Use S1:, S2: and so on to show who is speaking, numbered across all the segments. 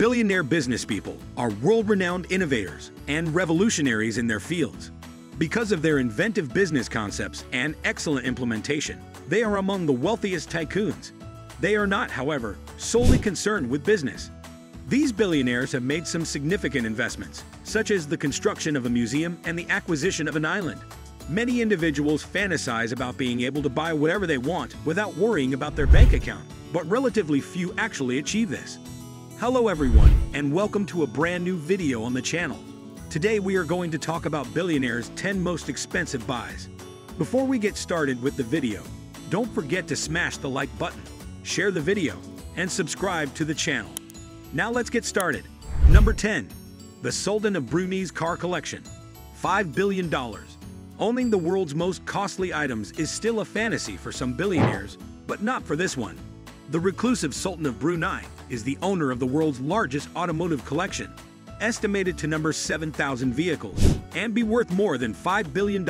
S1: Billionaire business people are world-renowned innovators and revolutionaries in their fields. Because of their inventive business concepts and excellent implementation, they are among the wealthiest tycoons. They are not, however, solely concerned with business. These billionaires have made some significant investments, such as the construction of a museum and the acquisition of an island. Many individuals fantasize about being able to buy whatever they want without worrying about their bank account, but relatively few actually achieve this. Hello everyone, and welcome to a brand new video on the channel. Today we are going to talk about Billionaire's 10 most expensive buys. Before we get started with the video, don't forget to smash the like button, share the video, and subscribe to the channel. Now let's get started. Number 10. The Sultan of Brunei's car collection. $5 billion. Owning the world's most costly items is still a fantasy for some billionaires, but not for this one. The reclusive Sultan of Brunei is the owner of the world's largest automotive collection, estimated to number 7,000 vehicles, and be worth more than $5 billion.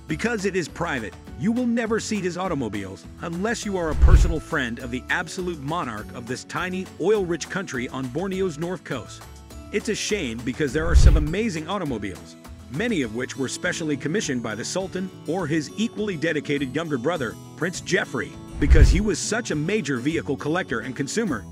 S1: Because it is private, you will never see his automobiles unless you are a personal friend of the absolute monarch of this tiny, oil-rich country on Borneo's north coast. It's a shame because there are some amazing automobiles, many of which were specially commissioned by the Sultan or his equally dedicated younger brother, Prince Jeffrey, because he was such a major vehicle collector and consumer.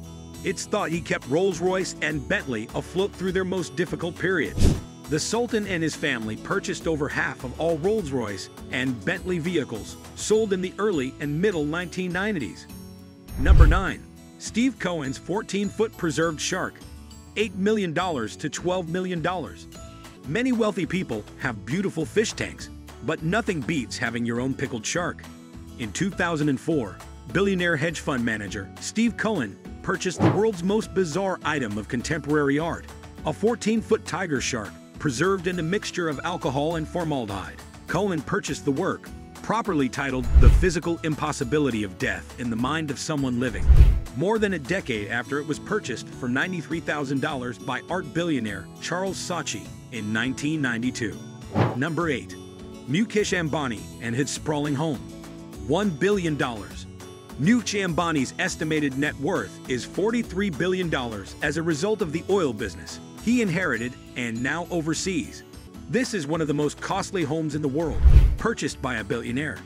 S1: It's thought he kept Rolls-Royce and Bentley afloat through their most difficult periods. The Sultan and his family purchased over half of all Rolls-Royce and Bentley vehicles sold in the early and middle 1990s. Number 9. Steve Cohen's 14-foot preserved shark. $8 million to $12 million. Many wealthy people have beautiful fish tanks, but nothing beats having your own pickled shark. In 2004, billionaire hedge fund manager Steve Cohen purchased the world's most bizarre item of contemporary art, a 14-foot tiger shark preserved in a mixture of alcohol and formaldehyde. Cohen purchased the work, properly titled The Physical Impossibility of Death in the Mind of Someone Living, more than a decade after it was purchased for $93,000 by art billionaire Charles Saatchi in 1992. Number 8. Mukesh Ambani and his sprawling home. $1 billion. Mukesh Ambani's estimated net worth is $43 billion as a result of the oil business he inherited and now oversees. This is one of the most costly homes in the world, purchased by a billionaire.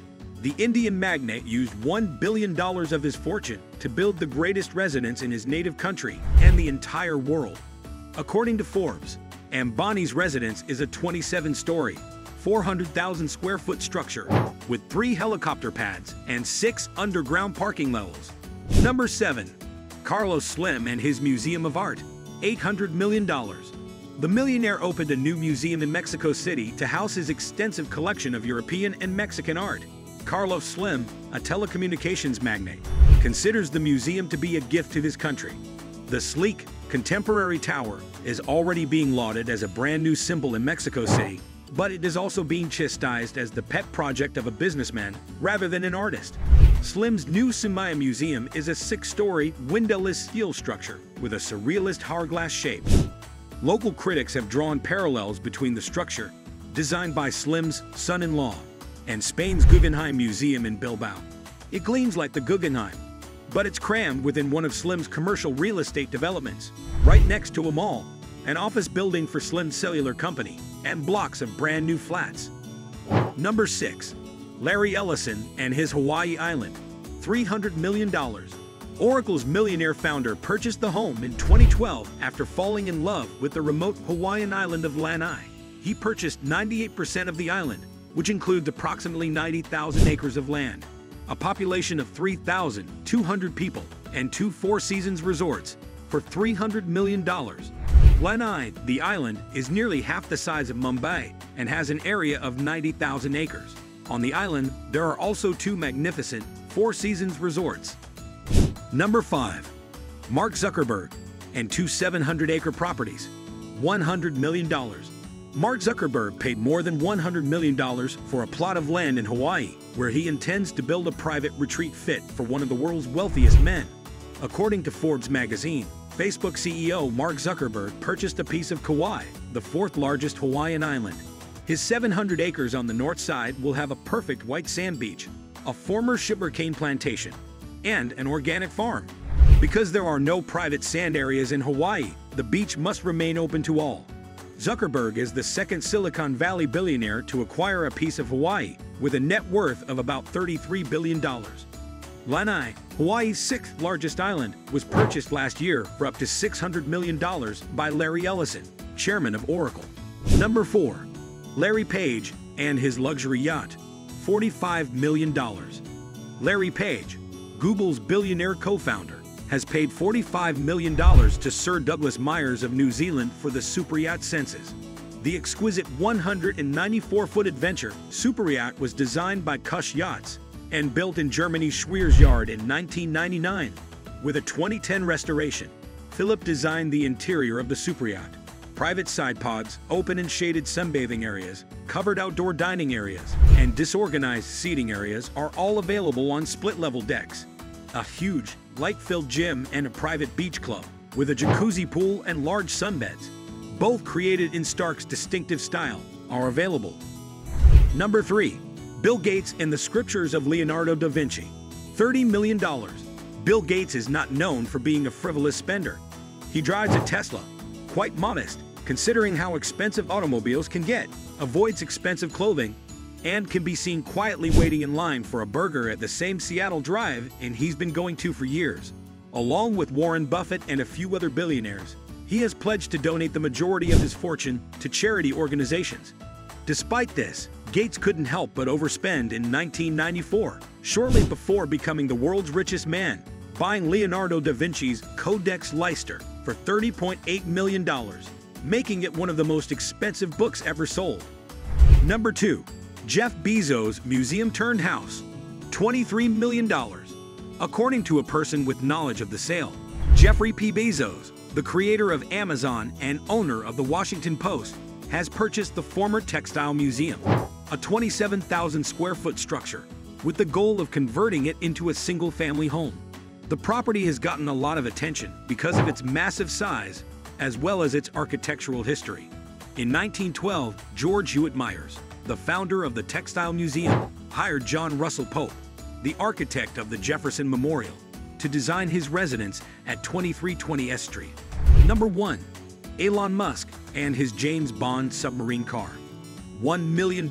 S1: The Indian magnate used $1 billion of his fortune to build the greatest residence in his native country and the entire world. According to Forbes, Ambani's residence is a 27-story, 400,000 square foot structure with 3 helicopter pads and 6 underground parking levels. Number 7. Carlos Slim and his Museum of Art. $800 million. The millionaire opened a new museum in Mexico City to house his extensive collection of European and Mexican art. Carlos Slim, a telecommunications magnate, considers the museum to be a gift to his country. The sleek, contemporary tower is already being lauded as a brand new symbol in Mexico City, but it is also being chastised as the pet project of a businessman rather than an artist. Slim's new Sumaya Museum is a 6-story, windowless steel structure with a surrealist hourglass shape. Local critics have drawn parallels between the structure, designed by Slim's son-in-law, and Spain's Guggenheim Museum in Bilbao. It gleams like the Guggenheim, but it's crammed within one of Slim's commercial real estate developments, right next to a mall, an office building for Slim's cellular company, and blocks of brand new flats. Number 6. Larry Ellison and his Hawaii Island. $300 million. Oracle's millionaire founder purchased the home in 2012 after falling in love with the remote Hawaiian island of Lanai. He purchased 98% of the island, which includes approximately 90,000 acres of land, a population of 3,200 people, and 2 Four Seasons resorts, for $300 million. Lanai, the island, is nearly half the size of Mumbai and has an area of 90,000 acres. On the island, there are also 2 magnificent Four Seasons resorts. Number 5. Mark Zuckerberg and 2 700-acre properties. $100 million. Mark Zuckerberg paid more than $100 million for a plot of land in Hawaii, where he intends to build a private retreat fit for one of the world's wealthiest men. According to Forbes magazine, Facebook CEO Mark Zuckerberg purchased a piece of Kauai, the 4th largest Hawaiian island. His 700 acres on the north side will have a perfect white sand beach, a former sugarcane plantation, and an organic farm. Because there are no private sand areas in Hawaii, the beach must remain open to all. Zuckerberg is the second Silicon Valley billionaire to acquire a piece of Hawaii, with a net worth of about $33 billion. Lanai, Hawaii's sixth largest island, was purchased last year for up to $600 million by Larry Ellison, chairman of Oracle. Number 4. Larry Page and his luxury yacht, $45 million. Larry Page, Google's billionaire co-founder, has paid $45 million to Sir Douglas Myers of New Zealand for the superyacht Senses. The exquisite 194-foot adventure superyacht was designed by Kush Yachts and built in Germany's Schweers Yard in 1999. With a 2010 restoration, Philip designed the interior of the superyacht. Private side pods, open and shaded sunbathing areas, covered outdoor dining areas, and disorganized seating areas are all available on split-level decks. A huge, light-filled gym and a private beach club, with a jacuzzi pool and large sunbeds, both created in Stark's distinctive style, are available. Number 3. Bill Gates and the Scriptures of Leonardo da Vinci, $30 million. Bill Gates is not known for being a frivolous spender. He drives a Tesla, quite modest, considering how expensive automobiles can get, avoids expensive clothing, and can be seen quietly waiting in line for a burger at the same Seattle drive and he's been going to for years. Along with Warren Buffett and a few other billionaires, he has pledged to donate the majority of his fortune to charity organizations. Despite this, Gates couldn't help but overspend in 1994, shortly before becoming the world's richest man, buying Leonardo da Vinci's Codex Leicester for $30.8 million, making it one of the most expensive books ever sold. Number 2. Jeff Bezos' museum-turned-house, $23 million. According to a person with knowledge of the sale, Jeffrey P. Bezos, the creator of Amazon and owner of the Washington Post, has purchased the former Textile Museum, a 27,000-square-foot structure, with the goal of converting it into a single-family home. The property has gotten a lot of attention because of its massive size, as well as its architectural history. In 1912, George Hewitt Myers, the founder of the Textile Museum, hired John Russell Pope, the architect of the Jefferson Memorial, to design his residence at 2320 S Street. Number 1. Elon Musk and his James Bond submarine car, $1 million.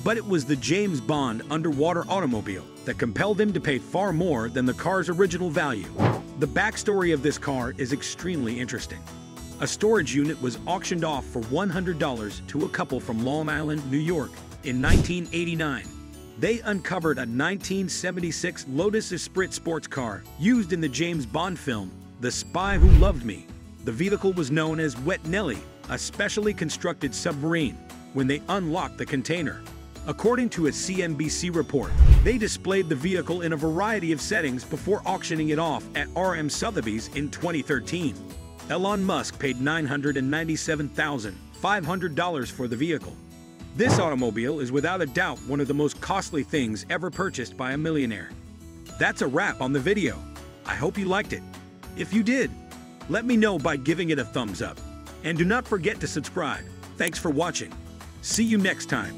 S1: But it was the James Bond underwater automobile that compelled him to pay far more than the car's original value. The backstory of this car is extremely interesting. A storage unit was auctioned off for $100 to a couple from Long Island, New York, in 1989. They uncovered a 1976 Lotus Esprit sports car used in the James Bond film, The Spy Who Loved Me. The vehicle was known as Wet Nellie, a specially constructed submarine, when they unlocked the container. According to a CNBC report, they displayed the vehicle in a variety of settings before auctioning it off at R.M. Sotheby's in 2013. Elon Musk paid $997,500 for the vehicle. This automobile is without a doubt one of the most costly things ever purchased by a millionaire. That's a wrap on the video. I hope you liked it. If you did, let me know by giving it a thumbs up. And do not forget to subscribe. Thanks for watching. See you next time.